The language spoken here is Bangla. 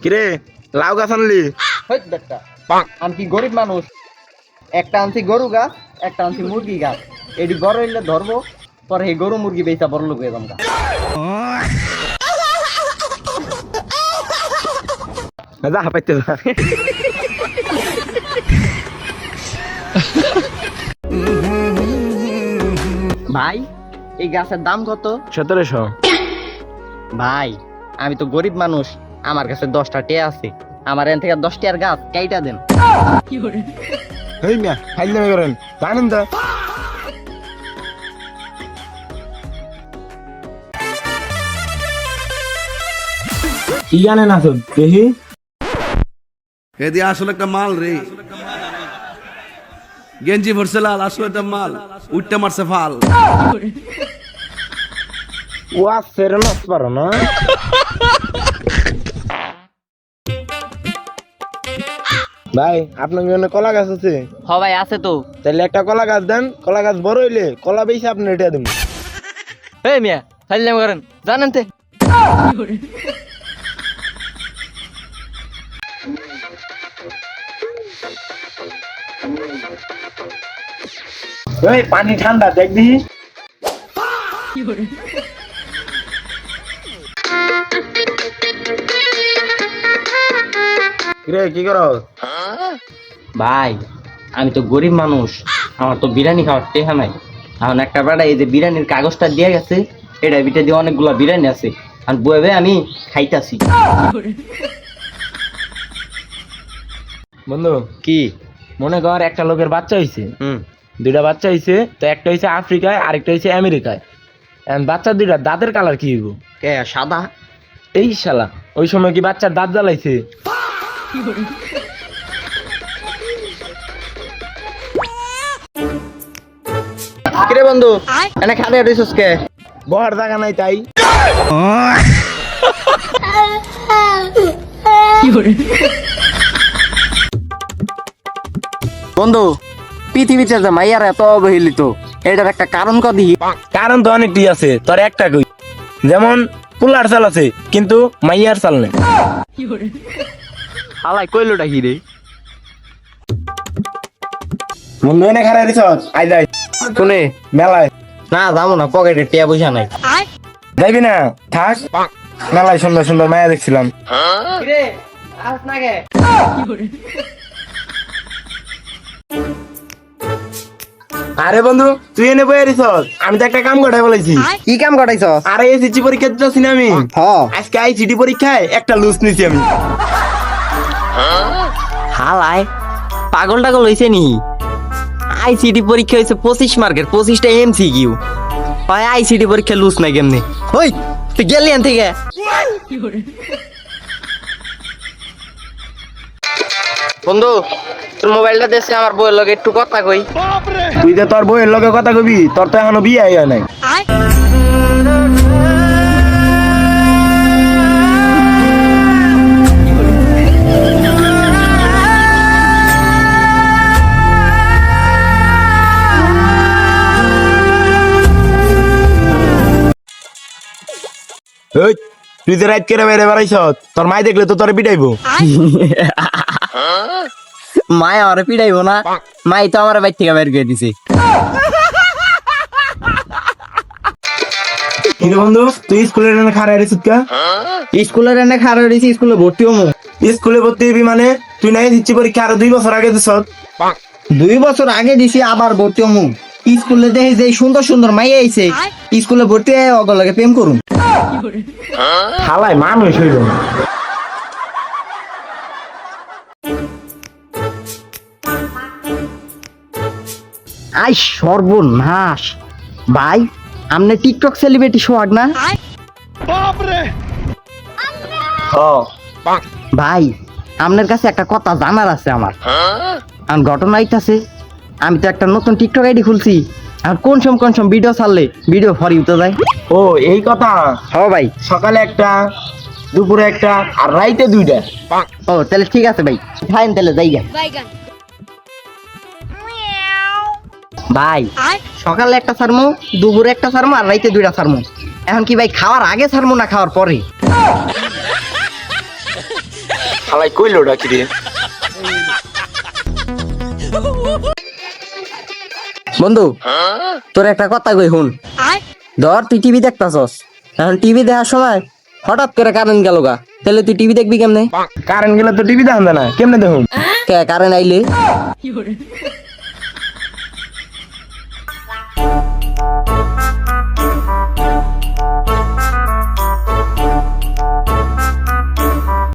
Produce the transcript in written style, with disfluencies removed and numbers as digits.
কিরে লাউ গাছ আনলি? আমি কি গরিব মানুষ? একটা আনছি গরু গাছ, একটা আনছি মুরগি গাছ। এটি বড় হইলে ধরবো, পরে এই গরু মুরগি বেচা বড় লোক হয়ে যাবো। যা পাইতে যা। ভাই এই গাছের দাম কত? 1700। ভাই আমি তো গরিব মানুষ, আমার কাছে 10টা টিয়া আছে, আমার এখান থেকে 10 টিয়ার গাছ কাইটা দেন। হেই মিয়া ফাইজলামি করেন জানেন তো। কি জানেন আসল দেখি? এদি আসলে একটা মাল রে, গেঞ্জি ভরছে লাল, আসলে একটা মাল, উঠতে মারছে ফাল। ওয়া সেরনস পারো না। ভাই আপনার জন্য কলা গাছ আছে? হ ভাই আছে তো। তাহলে একটা কলা গাছ দেন, কলা গাছ বড় হইলে কলা বেশি আপনি এটা দেবেন। এই মিয়া ফাইজলামি করেন জানেন তে। এই পানি ঠান্ডা দেখবি? কিরে কি করো? ভাই আমি তো গরিব মানুষ, আমার তো বিরিয়ানি খাওয়ার টেহা নাই। এখন একটা বেড়া এই যে বিরিয়ানির কাগজটা দিয়ে গেছে, এটা ভিতরে দিয়ে অনেকগুলা বিরিয়ানি আছে, আর বয়ে আমি খাইতাছি। বন্ধু কি? মনে কর একটা লোকের বাচ্চা হইছে, হুম। দুইটা বাচ্চা হইছে, তো একটা হইছে আফ্রিকায় আরেকটা হইছে আমেরিকায়। এখন বাচ্চা দুইটা দাঁতের কালার কি হইব? কে সাদা? এই শালা ওই সময় কি বাচ্চার দাঁত জ্বালাইছে? কিরে বন্ধু এনে খালি রইছস কে? বহার জায়গা নাই তাই। বন্ধু পৃথিবীতে যে মাইয়ার এত অবহেলিত, এটার একটা কারণ কদি? কারণ তো অনেকটি আছে, তোর একটা কই। যেমন পুলার চাল আছে কিন্তু মাইয়ার চাল নেই। হালাই কইলোটা কি রে? বন্ধু এনে খারাপ রিসর্ট আই যাই শুনে মেলায়। না যাবো না, পকেটে টিয়া পয়সা নাই। যাইবি না? থাক, মেলায় সুন্দর সুন্দর মায়া দেখছিলাম। কিরে আস না কে? আরে বন্ধু তুই এনে বয়ে রিসর্ট, আমি তো একটা কাম করাই বলেছি। কি কাম করাইছস? আরে এসএসসি পরীক্ষা দিতেছি না আমি। আজকে আইসিটি পরীক্ষায় একটা লুজ নিছি আমি। হালাই পাগল টাগল হইছে নি? আইসিটি পরীক্ষা হইছে 25 মার্কের, 25টা এমসিকিউ। হয় আইসিটি পরীক্ষা লুজ নাই কেমনে? ওই তুই গেলি আন থেকে। বন্ধু তোর মোবাইলটা দেশে আমার বউয়ের লগে একটু কথা কই। তুই যে তোর বউয়ের লগে কথা কবি, তোর তো এখনো বিয়ে হয় নাই। এই, তুই যে রাত করে বাইরে বেড়াইছ, তোর মাই দেখলে তো তোর পিটাইবো। মায় আমার পিড়াইবো না, মাই তো আমার বাইর থেকে বের করে দিছে। কিন্তু বন্ধু তুই স্কুলের এনে খারাপ রিসুত কা? স্কুলের এনে খারাপ হয়েছি, স্কুলে ভর্তি হবো। স্কুলে ভর্তি হবি মানে তুই নাই দিচ্ছি পরীক্ষা আরো 2 বছর আগে দিছ। 2 বছর আগে দিছি, আবার ভর্তি হবো। স্কুলে দেখি যে সুন্দর সুন্দর মাই আইছে, স্কুলে ভর্তি হয়ে অগল লাগে প্রেম করুন। হালাই মানুষ হইল। আই সর্বনাশ! ভাই আমনে টিকটক সেলিব্রিটি সোহাগ না? ভাই আপনার কাছে একটা কথা জানার আছে আমার। আর ঘটনা হইতাছে, আমি তো একটা নতুন টিকটক আইডি খুলছি, আর কোন সম ভিডিও ছাড়লে ভিডিও ফরি উঠে যায়। ও এই কথা? হ্যাঁ ভাই। সকালে একটা, দুপুরে একটা, আর রাইতে 2টা। ও তাহলে ঠিক আছে ভাই, খাইন তাহলে যাইগা। ভাই সকালে একটা ছাড়মু, দুপুরে একটা ছাড়মু, আর রাইতে 2টা ছাড়মু। এখন কি ভাই খাওয়ার আগে ছাড়মু না খাওয়ার পরে? হালাই কইলো ডাকি রে। বন্ধু তোর একটা কথা কই শুন, ধর তুই টিভি দেখতাছস, এখন টিভি দেখার সময় হঠাৎ করে কারেন্ট গেল গা, তাহলে তুই টিভি দেখবি কেমনে? কারেন্ট গেলে তো টিভি দেখান যায় না, কেমনে দেখুন? কারেন্ট আইলে